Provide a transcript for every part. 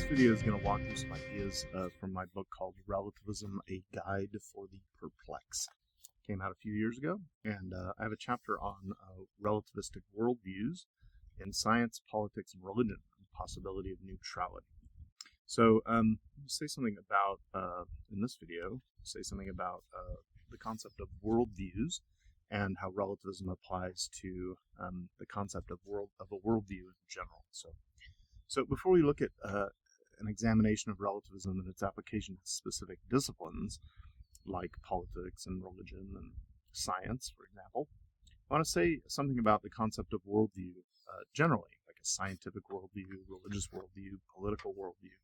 video is going to walk through some ideas from my book called Relativism, A Guide for the Perplexed. Came out a few years ago, and I have a chapter on relativistic worldviews in science, politics, and religion, and the possibility of neutrality. So say something about, in this video, the concept of worldviews and how relativism applies to the concept of a worldview in general. So before we look at an examination of relativism and its application to specific disciplines, like politics and religion and science, for example, I want to say something about the concept of worldview generally, like a scientific worldview, religious worldview, political worldview.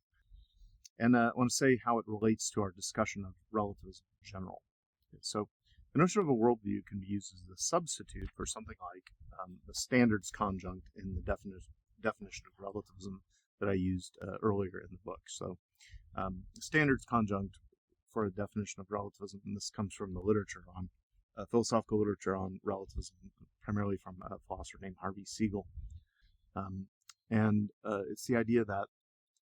And I want to say how it relates to our discussion of relativism in general. Okay, so the notion of a worldview can be used as a substitute for something like the standards conjunct in the definition of relativism that I used earlier in the book. So the standards conjunct for a definition of relativism, and this comes from the literature on philosophical literature on relativism, primarily from a philosopher named Harvey Siegel. It's the idea that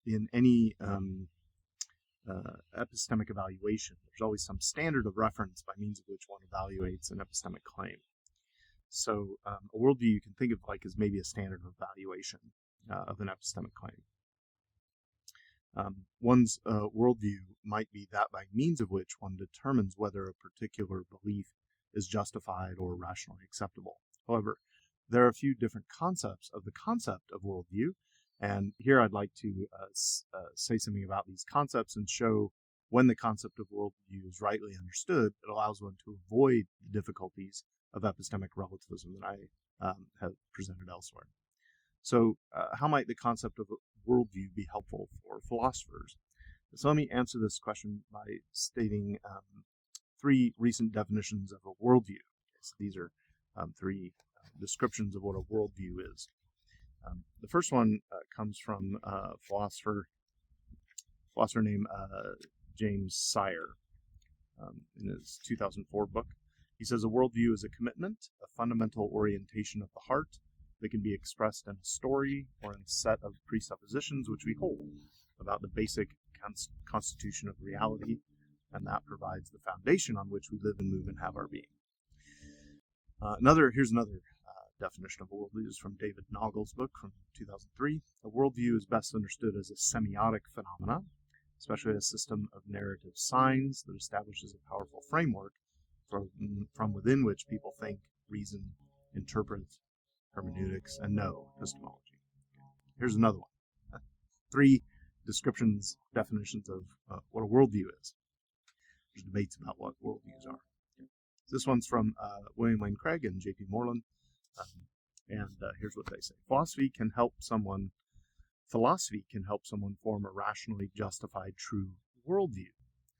in any epistemic evaluation, there's always some standard of reference by means of which one evaluates an epistemic claim. So a worldview you can think of like as maybe a standard of evaluation of an epistemic claim. One's worldview might be that by means of which one determines whether a particular belief is justified or rationally acceptable. However, there are a few different concepts of the concept of worldview, and here I'd like to say something about these concepts and show when the concept of worldview is rightly understood, it allows one to avoid the difficulties of epistemic relativism that I have presented elsewhere. So how might the concept of a worldview be helpful for philosophers? So let me answer this question by stating three recent definitions of a worldview. So these are three descriptions of what a worldview is. The first one comes from a philosopher named James Sire in his 2004 book. He says a worldview is a commitment, a fundamental orientation of the heart that can be expressed in a story or in a set of presuppositions which we hold about the basic constitution of reality, and that provides the foundation on which we live and move and have our being. Here's another definition of a worldview is from David Nagel's book from 2003. A worldview is best understood as a semiotic phenomena, especially a system of narrative signs that establishes a powerful framework from within which people think, reason, interpret, hermeneutics, and know epistemology. Here's another one. Three definitions of what a worldview is. There's debates about what worldviews are. This one's from William Lane Craig and J.P. Moreland. Here's what they say. Philosophy can help someone form a rationally justified true worldview.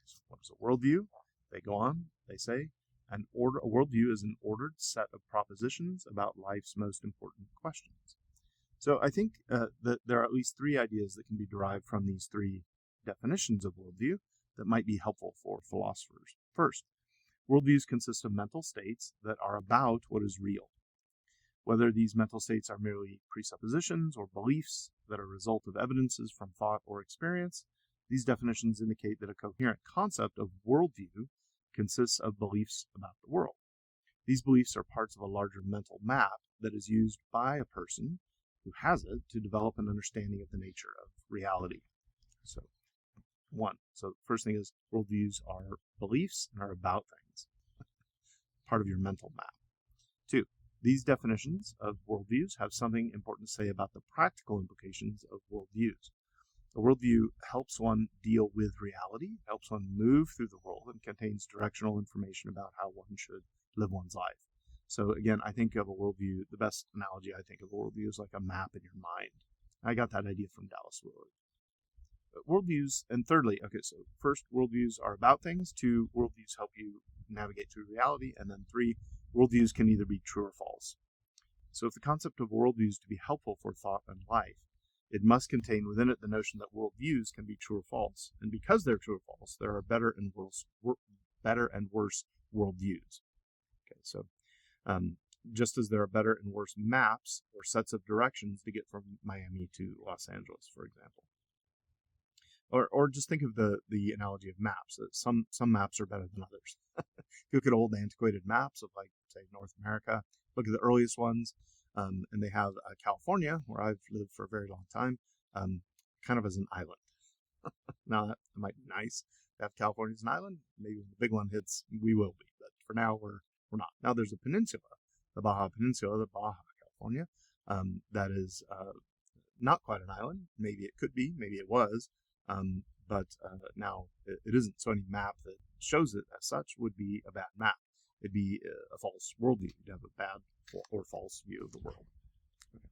So what is a worldview? They go on, they say, a worldview is an ordered set of propositions about life's most important questions. So I think that there are at least three ideas that can be derived from these three definitions of worldview that might be helpful for philosophers. First, worldviews consist of mental states that are about what is real. Whether these mental states are merely presuppositions or beliefs that are a result of evidences from thought or experience, these definitions indicate that a coherent concept of worldview consists of beliefs about the world. These beliefs are parts of a larger mental map that is used by a person who has it to develop an understanding of the nature of reality. So the first thing is worldviews are beliefs and are about things, part of your mental map. Two, these definitions of worldviews have something important to say about the practical implications of worldviews. A worldview helps one deal with reality, helps one move through the world, and contains directional information about how one should live one's life. So again, I think of a worldview, the best analogy I think of a worldview is like a map in your mind. I got that idea from Dallas Willard. Worldviews, and thirdly, so first, worldviews are about things. Two, worldviews help you navigate through reality. And then three, worldviews can either be true or false. So if the concept of worldview is to be helpful for thought and life, it must contain within it the notion that worldviews can be true or false. And because they're true or false, there are better and worse worldviews. Okay, so just as there are better and worse maps or sets of directions to get from Miami to Los Angeles, for example. Or just think of the analogy of maps. That some maps are better than others. If you look at old antiquated maps of, like, say, North America, look at the earliest ones, and they have California, where I've lived for a very long time, kind of as an island. Now, that might be nice to have California as an island. Maybe when the big one hits, we will be. But for now, we're not. Now, there's a peninsula, the Baja Peninsula, the Baja California, that is not quite an island. Maybe it could be, maybe it was, but now it isn't. So any map that shows it as such would be a bad map. It'd be a false worldview. You'd have a bad or false view of the world. Okay.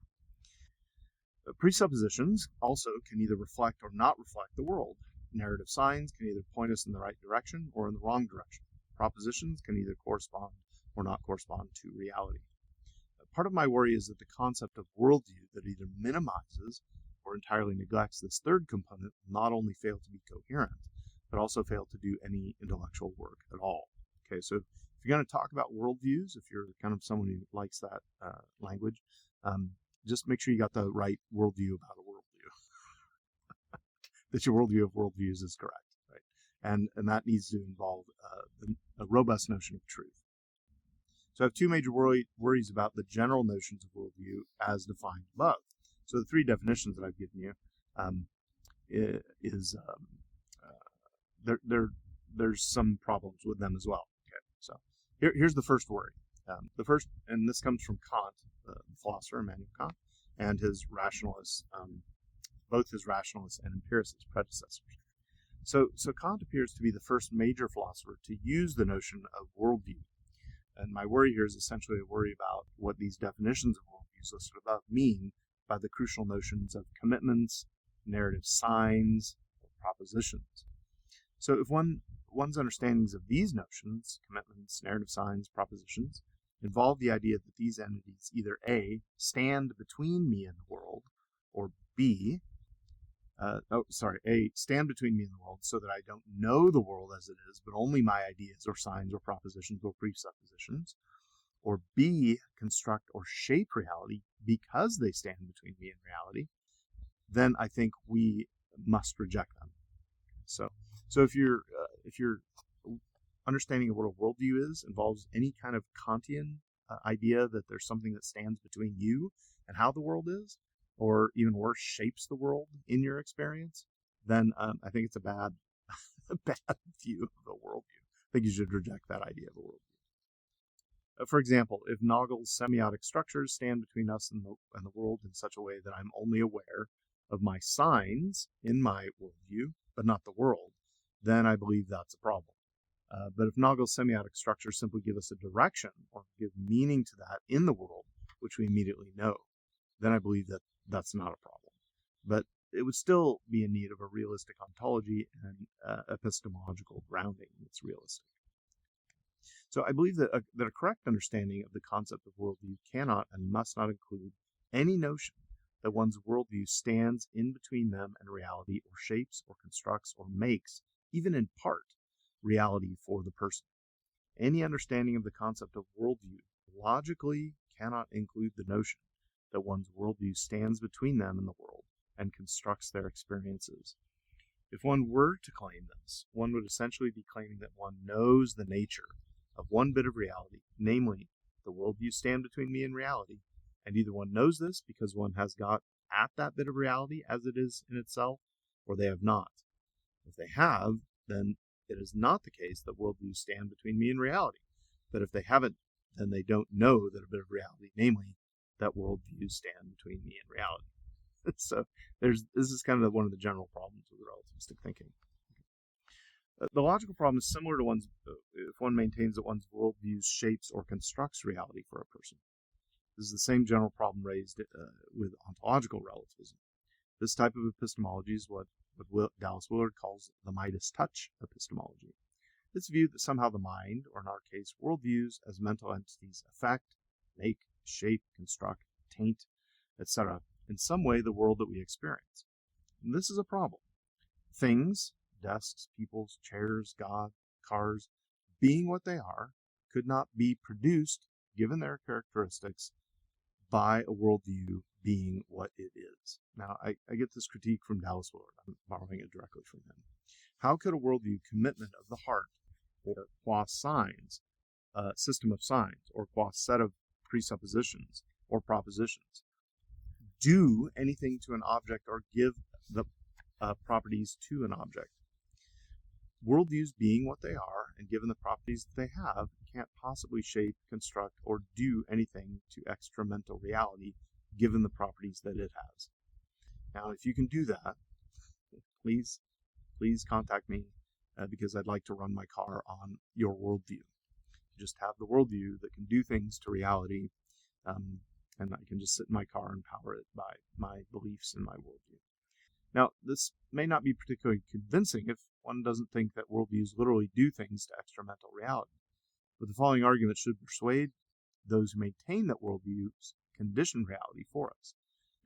Presuppositions also can either reflect or not reflect the world. Narrative signs can either point us in the right direction or in the wrong direction. Propositions can either correspond or not correspond to reality. Part of my worry is that the concept of worldview that either minimizes or entirely neglects this third component will not only fail to be coherent, but also fail to do any intellectual work at all. Okay, so if you're going to talk about worldviews, if you're kind of someone who likes that language, just make sure you got the right worldview about a worldview. That your worldview of worldviews is correct, right? And that needs to involve a robust notion of truth. So I have two major worries about the general notions of worldview as defined above. So the three definitions that I've given you there's some problems with them as well. Okay, so here's the first worry. The first, and this comes from Kant, the philosopher Immanuel Kant, and his rationalists, both his rationalists and empiricist predecessors. So Kant appears to be the first major philosopher to use the notion of worldview. And my worry here is essentially a worry about what these definitions of worldviews listed above mean by the crucial notions of commitments, narrative signs, or propositions. So if one's understandings of these notions, commitments, narrative signs, propositions, involve the idea that these entities either A, stand between me and the world, or B, A, stand between me and the world so that I don't know the world as it is, but only my ideas or signs or propositions or presuppositions, or B, construct or shape reality because they stand between me and reality, then I think we must reject them. So if your understanding of what a worldview is involves any kind of Kantian idea that there's something that stands between you and how the world is, or even worse, shapes the world in your experience, then I think it's a bad view of the worldview. I think you should reject that idea of a worldview. For example, if Nagel's semiotic structures stand between us and the world in such a way that I'm only aware of my signs in my worldview, but not the world, then I believe that's a problem. But if Nagel's semiotic structures simply give us a direction or give meaning to that in the world, which we immediately know, then I believe that that's not a problem. But it would still be in need of a realistic ontology and epistemological grounding that's realistic. So I believe that a correct understanding of the concept of worldview cannot and must not include any notion that one's worldview stands in between them and reality, or shapes or constructs or makes, even in part, reality for the person. Any understanding of the concept of worldview logically cannot include the notion that one's worldview stands between them and the world and constructs their experiences. If one were to claim this, one would essentially be claiming that one knows the nature of one bit of reality, namely, the worldview stand between me and reality, and either one knows this because one has got at that bit of reality as it is in itself, or they have not. If they have, then it is not the case that worldviews stand between me and reality. But if they haven't, then they don't know that a bit of reality, namely, that worldviews stand between me and reality. So this is kind of one of the general problems with relativistic thinking. The logical problem is similar to if one maintains that one's worldview shapes or constructs reality for a person. This is the same general problem raised with ontological relativism. This type of epistemology is what Dallas Willard calls the Midas touch epistemology. It's viewed that somehow the mind, or in our case, worldviews as mental entities, affect, make, shape, construct, taint, etc., in some way the world that we experience. And this is a problem. Things, desks, peoples, chairs, God, cars, being what they are, could not be produced, given their characteristics, by a worldview being what it is. Now, I get this critique from Dallas Willard. I'm borrowing it directly from him. How could a worldview commitment of the heart, or qua signs, system of signs, or qua set of presuppositions or propositions, do anything to an object or give the properties to an object? Worldviews being what they are and given the properties that they have can't possibly shape, construct, or do anything to extramental reality given the properties that it has. Now, if you can do that, please contact me because I'd like to run my car on your worldview. Just have the worldview that can do things to reality, and I can just sit in my car and power it by my beliefs and my worldview. Now, this may not be particularly convincing if one doesn't think that worldviews literally do things to extramental reality, but the following argument should persuade those who maintain that worldviews condition reality for us.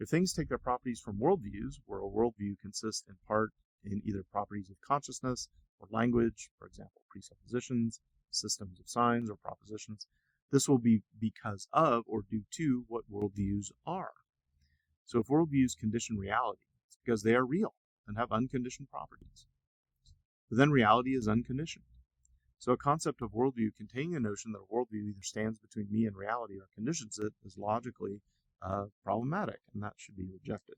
If things take their properties from worldviews, where a worldview consists in part in either properties of consciousness or language, for example, presuppositions, systems of signs, or propositions, this will be because of or due to what worldviews are. So if worldviews condition reality, it's because they are real and have unconditioned properties. But then reality is unconditioned. So a concept of worldview containing the notion that a worldview either stands between me and reality or conditions it is logically problematic, and that should be rejected.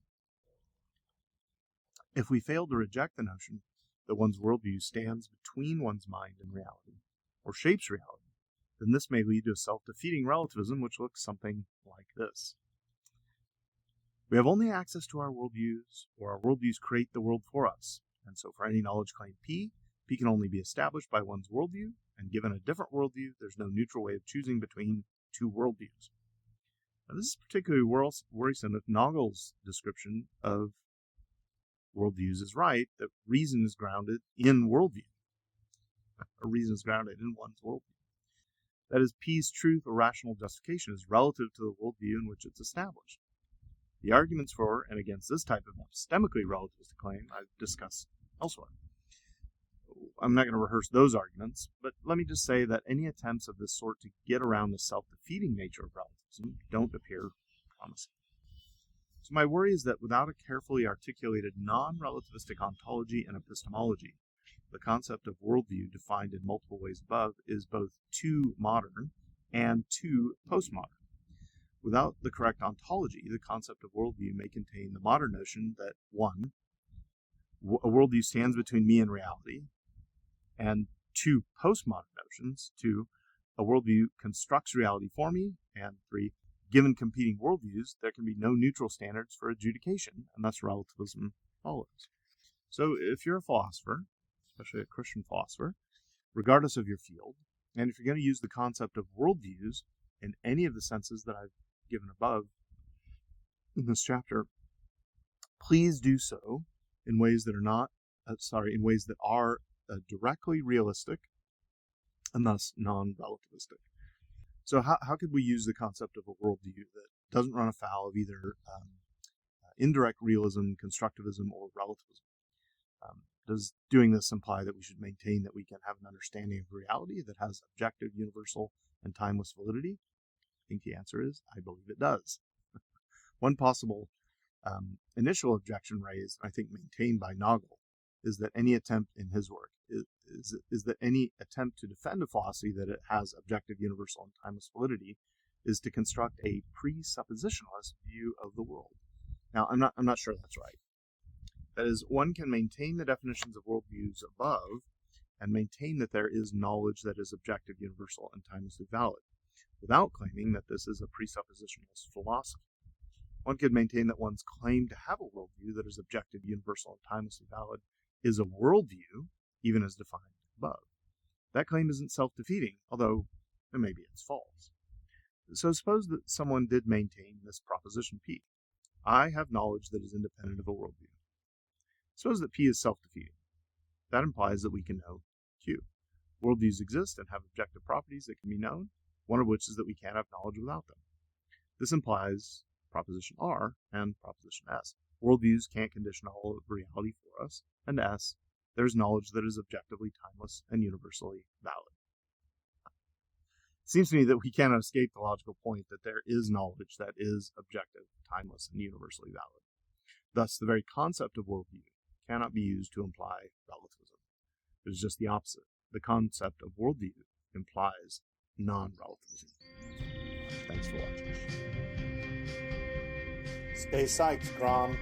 If we fail to reject the notion that one's worldview stands between one's mind and reality, or shapes reality, then this may lead to a self-defeating relativism which looks something like this. We have only access to our worldviews, or our worldviews create the world for us. And so for any knowledge claim P can only be established by one's worldview, and given a different worldview, there's no neutral way of choosing between two worldviews. Now, this is particularly worrisome if Nagel's description of worldviews is right, that reason is grounded in worldview, or reason is grounded in one's worldview. That is, P's truth or rational justification is relative to the worldview in which it's established. The arguments for and against this type of epistemically relativist claim I've discussed elsewhere. I'm not going to rehearse those arguments, but let me just say that any attempts of this sort to get around the self-defeating nature of relativism don't appear promising. So my worry is that without a carefully articulated non-relativistic ontology and epistemology, the concept of worldview defined in multiple ways above is both too modern and too postmodern. Without the correct ontology, the concept of worldview may contain the modern notion that 1. A worldview stands between me and reality, and 2. Postmodern notions, 2. A worldview constructs reality for me, and 3. Given competing worldviews, there can be no neutral standards for adjudication, and thus relativism follows. So if you're a philosopher, especially a Christian philosopher, regardless of your field, and if you're going to use the concept of worldviews in any of the senses that I've given above in this chapter, please do so in ways that are directly realistic and thus non-relativistic. So how could we use the concept of a worldview that doesn't run afoul of either indirect realism, constructivism, or relativism? Does doing this imply that we should maintain that we can have an understanding of reality that has objective, universal, and timeless validity? I think the answer is, I believe it does. One possible initial objection raised, I think maintained by Nagel, is that any attempt in his work is that any attempt to defend a philosophy that it has objective, universal, and timeless validity is to construct a presuppositionalist view of the world. Now, I'm not sure that's right. That is, one can maintain the definitions of worldviews above and maintain that there is knowledge that is objective, universal, and timelessly valid, without claiming that this is a presuppositionalist philosophy. One could maintain that one's claim to have a worldview that is objective, universal, and timelessly valid is a worldview, even as defined above. That claim isn't self-defeating, although maybe it's false. So suppose that someone did maintain this proposition P. I have knowledge that is independent of a worldview. Suppose that P is self-defeating. That implies that we can know Q. Worldviews exist and have objective properties that can be known, one of which is that we can't have knowledge without them. This implies proposition R and proposition S. Worldviews can't condition all of reality for us, and S, there's knowledge that is objectively timeless and universally valid. It seems to me that we cannot escape the logical point that there is knowledge that is objective, timeless and universally valid. Thus, the very concept of worldview cannot be used to imply relativism. It is just the opposite. The concept of worldview implies non-relativism. Thanks for watching. Stay psyched, Grom.